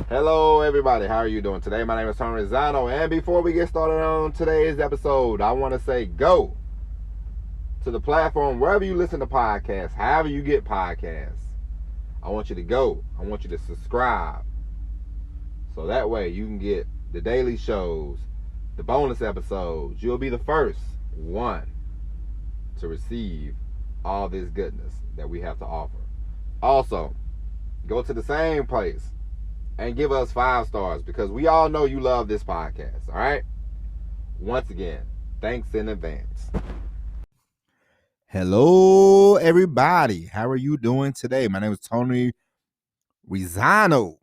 Hello, everybody. How are you doing today? My name is Tony Rizzano, and before we get started on today's episode, I want to say go to the platform wherever you listen to podcasts, however you get podcasts. I want you to go. I want you to subscribe, so that way you can get the daily shows, the bonus episodes. You'll be the first one to receive all this goodness that we have to offer. Also, go to the same place and give us 5 stars because we all know you love this podcast, all right? Once again, thanks in advance. Hello, everybody. How are you doing today? My name is Tony Rizzano,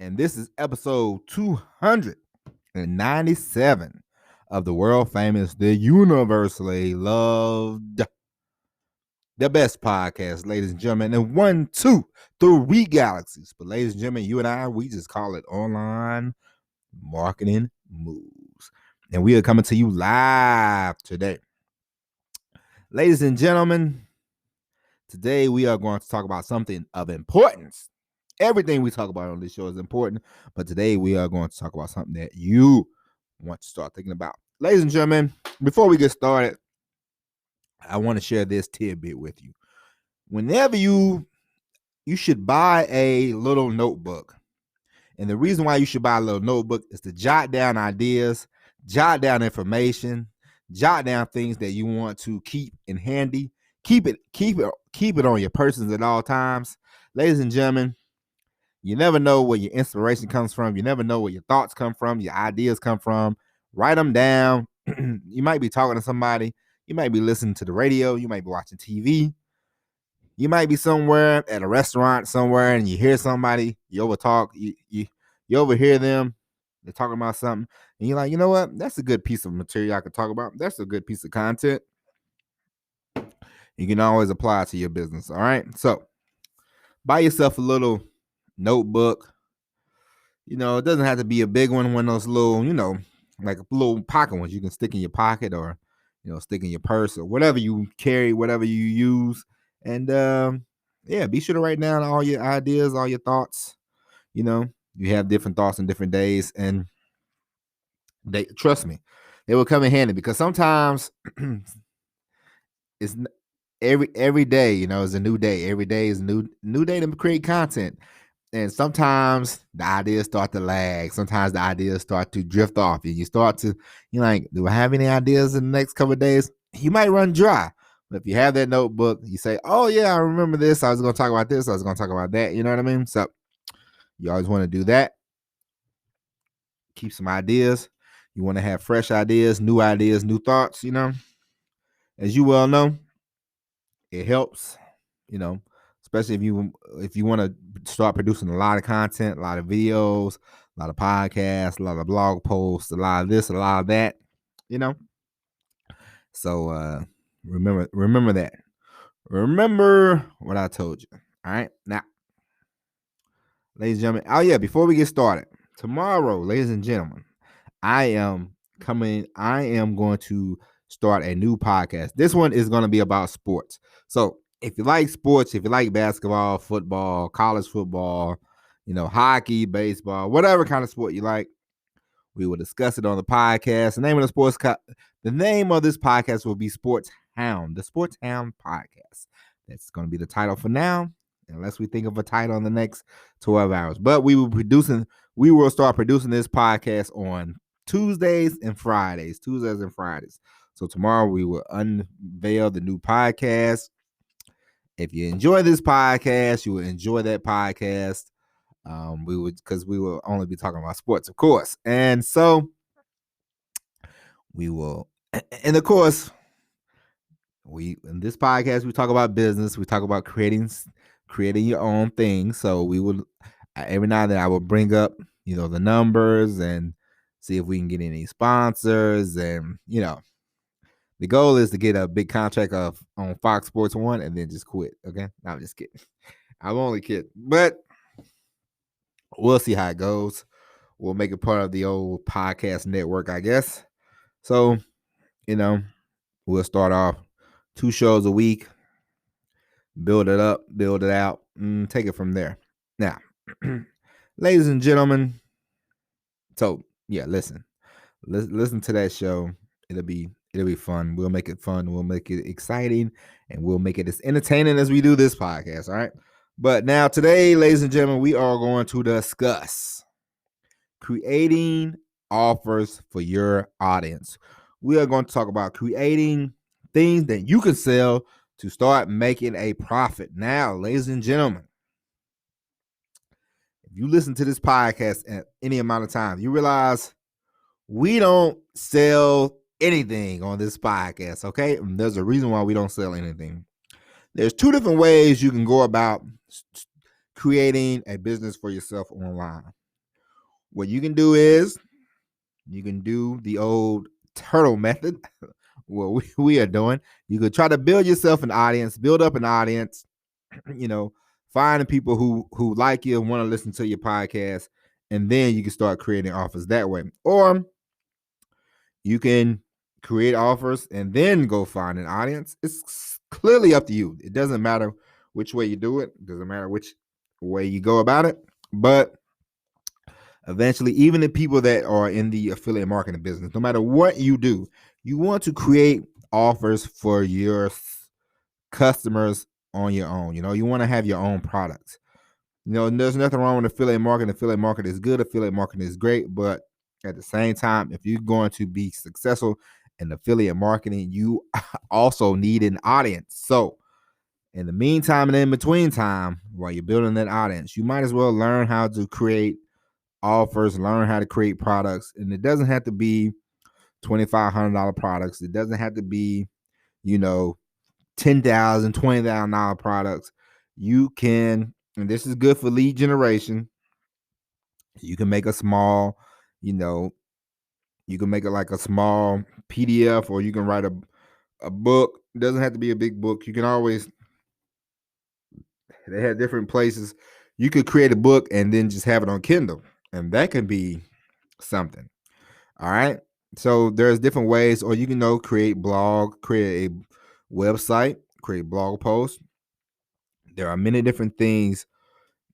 and this is episode 297 of the world famous, the universally loved, the best podcast, ladies and gentlemen, in 1, 2, 3 galaxies. But ladies and gentlemen, you and I, we just call it online marketing moves. And we are coming to you live today. Ladies and gentlemen, today we are going to talk about something of importance. Everything we talk about on this show is important, but today we are going to talk about something that you want to start thinking about. Ladies and gentlemen, before we get started, I want to share this tidbit with you. Whenever you should buy a little notebook. And the reason why you should buy a little notebook is to jot down ideas, jot down information, jot down things that you want to keep in handy. Keep it on your persons at all times. Ladies and gentlemen, you never know where your inspiration comes from. You never know where your thoughts come from, your ideas come from. Write them down. You might be talking to somebody. You might be listening to the radio. You might be watching TV. You might be somewhere at a restaurant somewhere and you hear somebody, you overtalk, you overhear them, they're talking about something, and you're like, you know what? That's a good piece of material I could talk about. That's a good piece of content. You can always apply it to your business. All right. So buy yourself a little notebook. It doesn't have to be a big one of those little, like little pocket ones you can stick in your pocket or, stick in your purse or whatever you carry, whatever you use. And be sure to write down all your ideas, all your thoughts. You have different thoughts on different days, and trust me, they will come in handy because sometimes it's every day, is a new day. Every day is a new day to create content. And sometimes the ideas start to lag. Sometimes the ideas start to drift off. And you start to, you're like, do I have any ideas in the next couple of days? You might run dry. But if you have that notebook, you say, oh, yeah, I remember this. I was going to talk about this. I was going to talk about that. You know what I mean? So you always want to do that. Keep some ideas. You want to have fresh ideas, new thoughts, As you well know, it helps, especially if you want to start producing a lot of content, a lot of videos, a lot of podcasts, a lot of blog posts, a lot of this, a lot of that, So remember that. Remember what I told you. All right. Now, ladies and gentlemen, before we get started, tomorrow, ladies and gentlemen, I am going to start a new podcast. This one is going to be about sports. So if you like sports, if you like basketball, football, college football, hockey, baseball, whatever kind of sport you like, we will discuss it on the podcast. The name of this podcast will be Sports Hound, the Sports Hound Podcast. That's going to be the title for now, unless we think of a title in the next 12 hours. But we will start producing this podcast on Tuesdays and Fridays. So tomorrow we will unveil the new podcast. If you enjoy this podcast, you will enjoy that podcast. Because we will only be talking about sports, of course. And so we will, and of course, in this podcast, we talk about business. We talk about creating your own thing. So we will, every now and then I will bring up, the numbers and see if we can get any sponsors. And, the goal is to get a big contract on Fox Sports 1 and then just quit. Okay. No, I'm just kidding. I'm only kidding. But we'll see how it goes. We'll make it part of the old podcast network, I guess. So, we'll start off 2 shows a week, build it up, build it out, and take it from there. Now, Ladies and gentlemen, so yeah, listen to that show. It'll be fun. We'll make it fun. We'll make it exciting, and we'll make it as entertaining as we do this podcast. All right. But now today, ladies and gentlemen, we are going to discuss creating offers for your audience. We are going to talk about creating things that you can sell to start making a profit. Now, ladies and gentlemen, if you listen to this podcast at any amount of time, you realize we don't sell anything on this podcast, okay? And there's a reason why we don't sell anything. There's two different ways you can go about creating a business for yourself online. What you can do is you can do the old turtle method, what we are doing. You could try to build yourself an audience, build up an audience, finding people who like you and want to listen to your podcast, and then you can start creating offers that way. Or you can create offers and then go find an audience. It's clearly up to you. It doesn't matter which way you do it. It doesn't matter which way you go about it. But eventually, even the people that are in the affiliate marketing business, no matter what you do, you want to create offers for your customers on your own. You want to have your own products. There's nothing wrong with affiliate marketing. Affiliate marketing is good. Affiliate marketing is great. But at the same time, if you're going to be successful in affiliate marketing, you also need an audience. So in the meantime and in between time, while you're building that audience, you might as well learn how to create offers, learn how to create products. And it doesn't have to be $2,500 products. It doesn't have to be, $10,000, $20,000 products. You can, and this is good for lead generation. You can make a small, you can make it like a small PDF, or you can write a book. It doesn't have to be a big book. You can always, they have different places. You could create a book and then just have it on Kindle, and that could be something. All right. So there's different ways, or you can create a website, create blog posts. There are many different things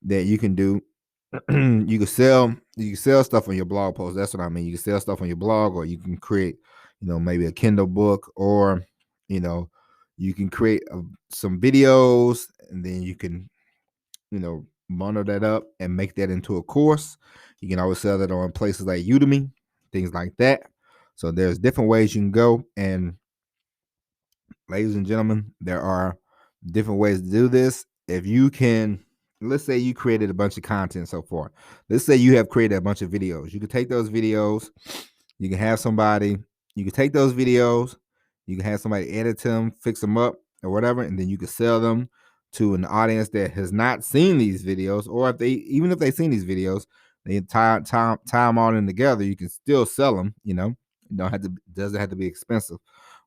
that you can do. you can sell stuff on your blog post. That's what I mean. You can sell stuff on your blog, or you can create, maybe a Kindle book, or you can create some videos, and then you can bundle that up and make that into a course. You can always sell that on places like Udemy, things like that. So there's different ways you can go. And ladies and gentlemen, there are different ways to do this. If you can, let's say you created a bunch of content so far. Let's say you have created a bunch of videos. You can take those videos, you can have somebody, you can take those videos, you can have somebody edit them, fix them up or whatever, and then you can sell them to an audience that has not seen these videos, or even if they've seen these videos, they tie them all in together, you can still sell them, doesn't have to be expensive.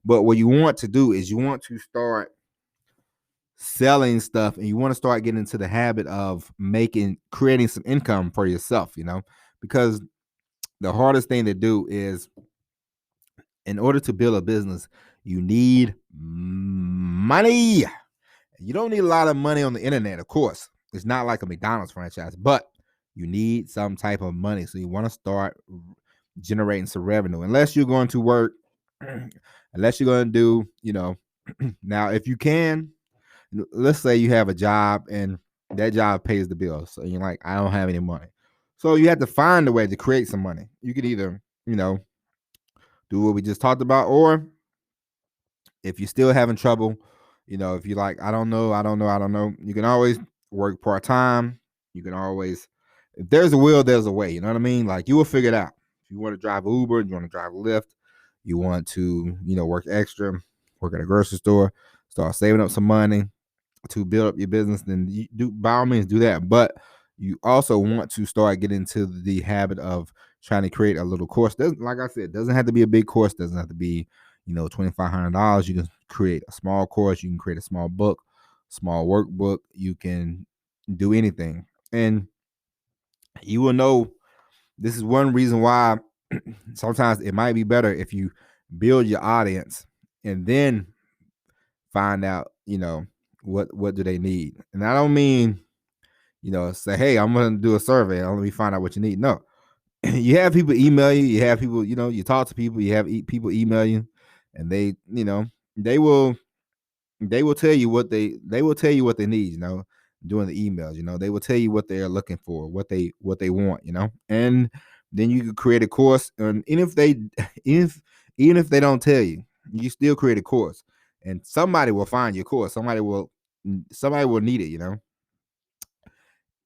But what you want to do is you want to start selling stuff, and you want to start getting into the habit of creating some income for yourself, because the hardest thing to do is, in order to build a business, you need money. You don't need a lot of money on the internet, of course. It's not like a McDonald's franchise, but you need some type of money. So you want to start generating some revenue, unless you're going to work, unless you're going to do, now if you can, let's say you have a job and that job pays the bills. So you're like, I don't have any money. So you have to find a way to create some money. You could either, do what we just talked about, or if you're still having trouble, if you're like, I don't know, you can always work part-time. You can always, if there's a will, there's a way. You know what I mean? Like, you will figure it out. If you want to drive Uber, you want to drive Lyft, you want to, work extra, work at a grocery store, start saving up some money to build up your business, then you do, by all means, do that. But you also want to start getting into the habit of trying to create a little course. Like I said, doesn't have to be a big course, doesn't have to be, $2,500. You can create a small course, you can create a small book, small workbook, you can do anything. And you will know, this is one reason why sometimes it might be better if you build your audience and then find out, what do they need. And I don't mean, say, hey, I'm going to do a survey. Let me find out what you need. No, you have people email you. You have people, you talk to people. You have people email you, and they will tell you what they need. During the emails, they will tell you what they're looking for, what they want. And then you can create a course, and even if they don't tell you, you still create a course, and somebody will find your course. Somebody will need it.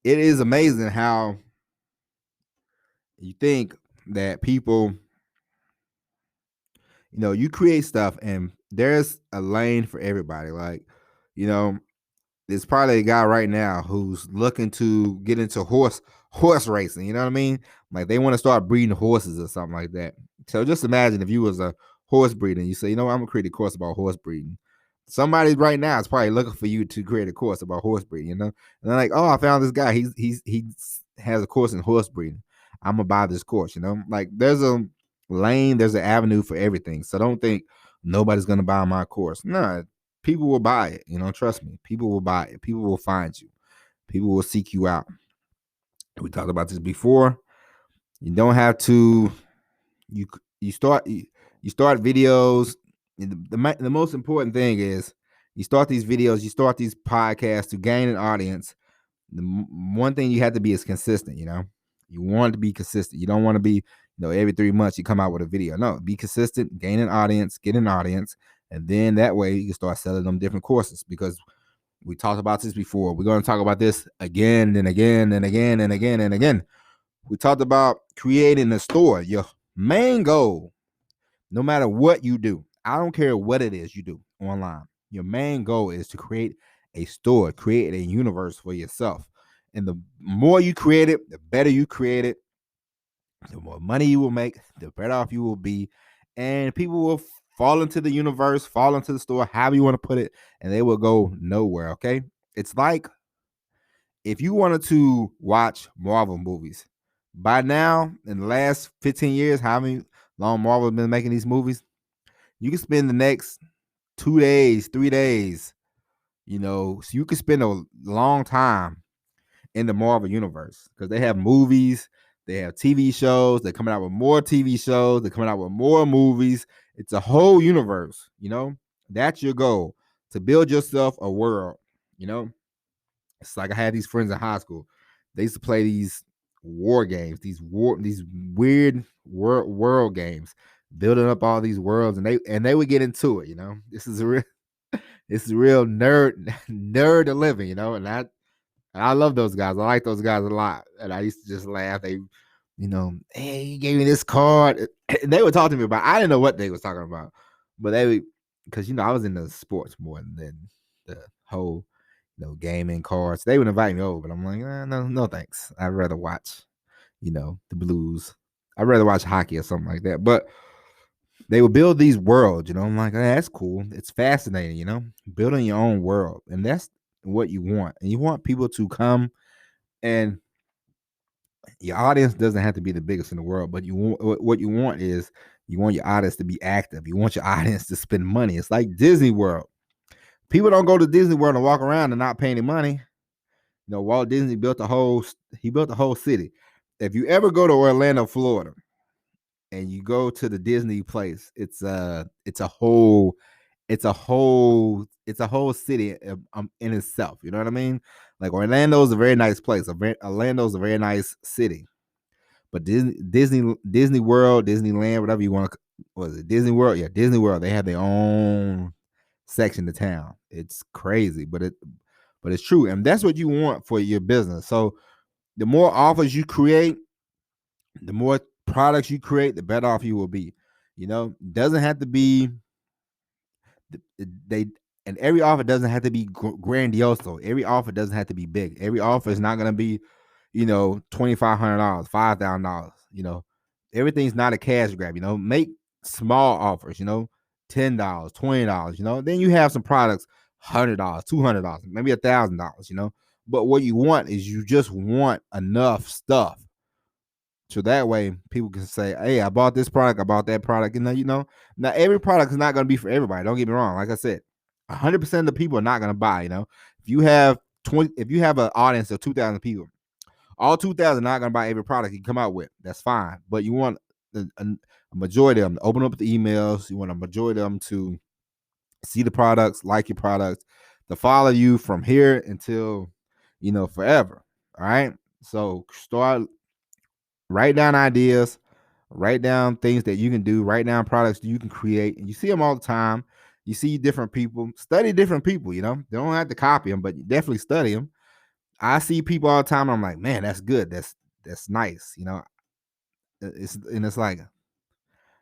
It is amazing how you think that people, you create stuff and there's a lane for everybody. Like, there's probably a guy right now who's looking to get into horse racing. You know what I mean? Like they want to start breeding horses or something like that. So just imagine if you was a horse breeder and you say, I'm gonna create a course about horse breeding. Somebody right now is probably looking for you to create a course about horse breeding, and they're like, oh, I found this guy. He has a course in horse breeding. I'm gonna buy this course. Like there's a lane, there's an avenue for everything. So don't think nobody's gonna buy my course. No, people will buy it. Trust me, people will buy it. People will find you. People will seek you out. We talked about this before. You don't have to. You start videos. The most important thing is you start these videos, you start these podcasts to gain an audience. The one thing you have to be is consistent. You want to be consistent. You don't want to be, every 3 months you come out with a video. No, be consistent, gain an audience, get an audience, and then that way you can start selling them different courses. Because we talked about this before. We're going to talk about this again and again and again and again and again. We talked about creating a store. Your main goal, no matter what you do, I don't care what it is you do online, your main goal is to create a store, create a universe for yourself. And the more you create it, the better you create it, the more money you will make, the better off you will be. And people will fall into the universe, fall into the store, however you want to put it, and they will go nowhere, okay? It's like if you wanted to watch Marvel movies, by now, in the last 15 years, how many long Marvel has been making these movies, you can spend the next 2 days, 3 days, so you can spend a long time in the Marvel universe because they have movies, they have TV shows, they're coming out with more TV shows, they're coming out with more movies. It's a whole universe, that's your goal, to build yourself a world. It's like I had these friends in high school. They used to play these war games, these weird world games, building up all these worlds, and they would get into it. This is a real nerd of living. And I love those guys. I like those guys a lot, and I used to just laugh. They, hey, you gave me this card. And they would talk to me about. I didn't know what they was talking about, but they would, because I was into sports more than the whole gaming cards. They would invite me over, but I'm like, no thanks. I'd rather watch, the Blues. I'd rather watch hockey or something like that. But they would build these worlds, I'm like, that's cool. It's fascinating, building your own world. And that's what you want. And you want people to come, and your audience doesn't have to be the biggest in the world, but what you want is you want your audience to be active. You want your audience to spend money. It's like Disney World. People don't go to Disney World and walk around and not pay any money. Walt Disney built a whole city. If you ever go to Orlando, Florida, and you go to the Disney place, it's a whole city in itself. You know what I mean? Like Orlando is a very nice place. Orlando is a very nice city. But Disney World, Disneyland, whatever you want to, was it Disney World? Yeah, Disney World. They have their own section of town. It's crazy, but it's true, and that's what you want for your business. So the more offers you create, the more products you create, the better off you will be. Doesn't have to be and every offer doesn't have to be grandiose. Every offer doesn't have to be big. Every offer is not going to be, $2,500, $5,000. Everything's not a cash grab. Make small offers. $10, $20. Then you have some products, $100, $200, maybe $1,000. But what you want is you just want enough stuff. So that way people can say, hey, I bought this product, I bought that product. Now every product is not going to be for everybody. Don't get me wrong. Like I said, 100% of the people are not going to buy. If you have if you have an audience of 2,000 people, all 2,000 not gonna buy every product you come out with. That's fine, but you want a majority of them to open up the emails. You want a majority of them to see the products, like your products, to follow you from here until forever. All right. So write down ideas, write down things that you can do, write down products that you can create, and you see them all the time. You see different people, study different people. They don't have to copy them, but you definitely study them. I see people all the time. I'm like, man, that's good. That's nice. It's like,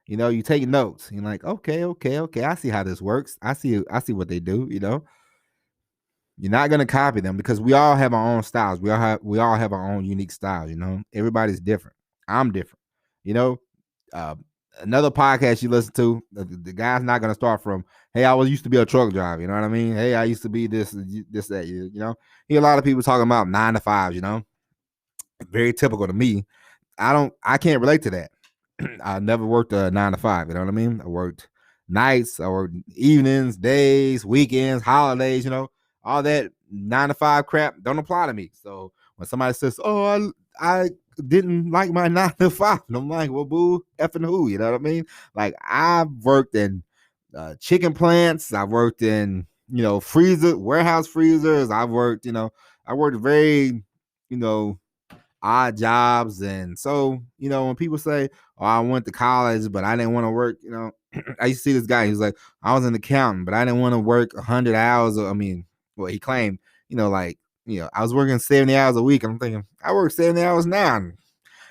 you take notes. You're like, okay. I see how this works. I see what they do. You're not gonna copy them because we all have our own styles. We all have our own unique styles. Everybody's different. I'm different. You know, uh, Another podcast you listen to, the guy's not gonna start from, hey, I used to be a truck driver. You know what I mean? Hey, I used to be this, that. Hear a lot of people talking about 9 to 5s. Very typical to me. I can't relate to that. I never worked a 9 to 5. You know what I mean? I worked nights, I worked evenings, days, weekends, holidays. All that 9 to 5 crap don't apply to me. So when somebody says, "Oh, I didn't like my 9 to 5," and I'm like, "Well, boo, effing who?" You know what I mean? Like, I've worked in chicken plants. I've worked in warehouse freezers. I worked very odd jobs. And so, when people say, "Oh, I went to college, but I didn't want to work," I used to see this guy. He's like, "I was an accountant, but I didn't want to work 100 hours." He claimed, I was working 70 hours a week. I'm thinking, I work 70 hours now. And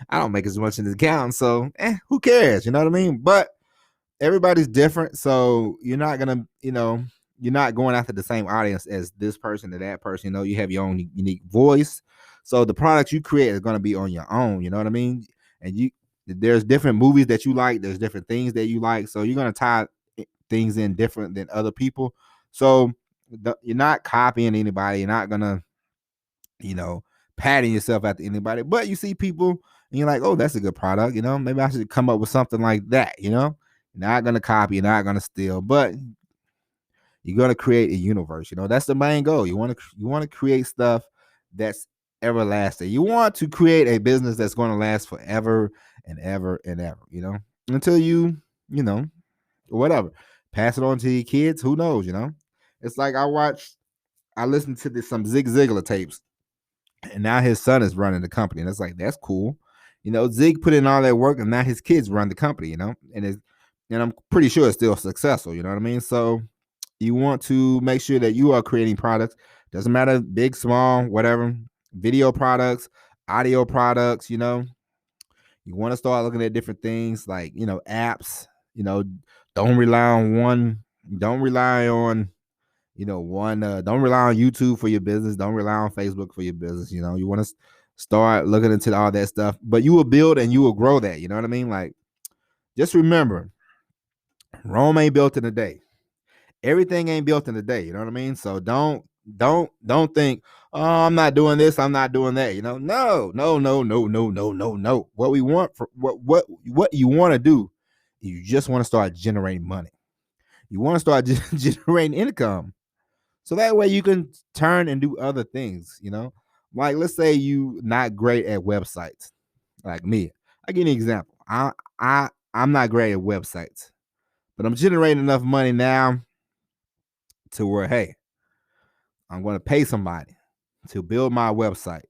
I don't make as much in the accountant. So, who cares? You know what I mean? But everybody's different. So you're not going to, you're not going after the same audience as this person or that person. You have your own unique voice. So the products you create is going to be on your own. You know what I mean? And there's different movies that you like. There's different things that you like. So you're going to tie things in different than other people. So you're not copying anybody. You're not going to, patting yourself after anybody. But you see people and you're like, oh, that's a good product. Maybe I should come up with something like that. You're not going to copy. You're not going to steal. But you're going to create a universe. That's the main goal. You want to create stuff that's everlasting. You want to create a business that's going to last forever and ever and ever, until whatever, pass it on to your kids. Who knows? It's like I listened to some Zig Ziglar tapes, and now his son is running the company. And it's like, that's cool. Zig put in all that work, and now his kids run the company, and I'm pretty sure it's still successful. You know what I mean? So you want to make sure that you are creating products. Doesn't matter, big, small, whatever. Video products, audio products. You want to start looking at different things like apps. Don't rely on one. Don't rely on one. Don't rely on YouTube for your business. Don't rely on Facebook for your business. You want to start looking into all that stuff. But you will build and you will grow that. You know what I mean? Like, just remember, Rome ain't built in a day. Everything ain't built in a day. You know what I mean? So don't think, oh, I'm not doing this, I'm not doing that. No. What we want for what you want to do, you just want to start generating money. You want to start generating income. So that way you can turn and do other things, Like, let's say you not great at websites, like me. I give you an example. I'm not great at websites, but I'm generating enough money now to where, hey, I'm going to pay somebody to build my website,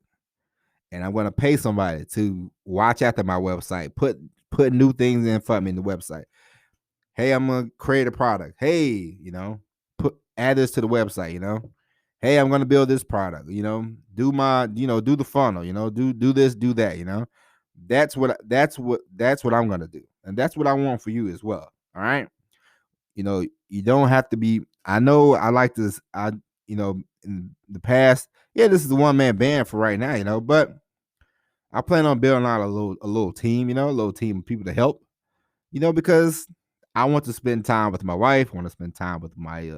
and I'm going to pay somebody to watch after my website, put new things in for me in the website. Hey, I'm going to create a product. Hey, add this to the website. Hey, I'm going to build this product. Do the funnel. Do this, do that. That's what I'm going to do, and that's what I want for you as well. All right. You don't have to be. I know I like this. In the past, this is a one-man band for right now, but I plan on building out a little team, a little team of people to help, because I want to spend time with my wife. I want to spend time with my,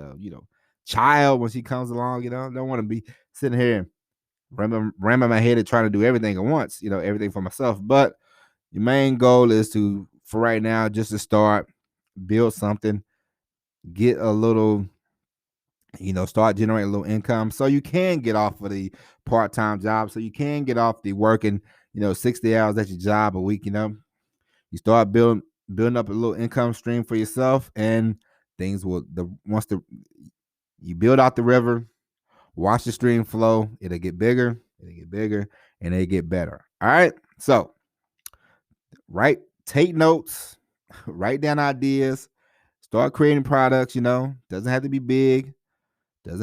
child when she comes along. I don't want to be sitting here ramming my head and trying to do everything at once, everything for myself. But the main goal is for right now, just to start, build something, get a little start generating a little income so you can get off of the part-time job, so you can get off the working, 60 hours at your job a week. You start building up a little income stream for yourself, and things will you build out the river, watch the stream flow, it'll get bigger, and it'll get better. All right. So take notes, write down ideas, start creating products. Doesn't have to be big. But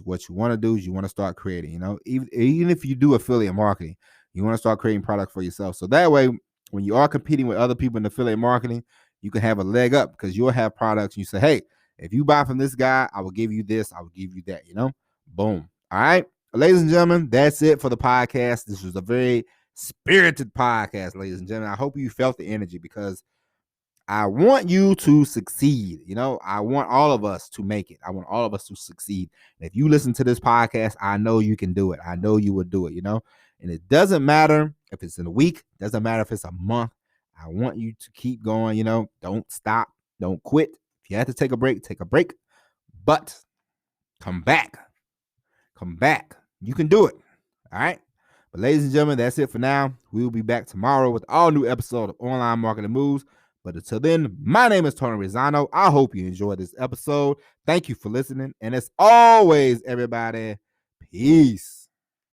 what you want to do is you want to start creating, even if you do affiliate marketing, you want to start creating products for yourself. So that way, when you are competing with other people in affiliate marketing, you can have a leg up because you'll have products. You say, hey, if you buy from this guy, I will give you this, I will give you that, boom. All right. Ladies and gentlemen, that's it for the podcast. This was a very spirited podcast, ladies and gentlemen. I hope you felt the energy because I want you to succeed. I want all of us to make it. I want all of us to succeed. And if you listen to this podcast, I know you can do it. I know you will do it, and it doesn't matter if it's in a week, doesn't matter if it's a month. I want you to keep going, don't stop, don't quit. If you have to take a break, but come back. You can do it. All right. But ladies and gentlemen, that's it for now. We will be back tomorrow with all new episode of Online Marketing Moves. But until then, my name is Tony Rizzano. I hope you enjoyed this episode. Thank you for listening. And as always, everybody, peace.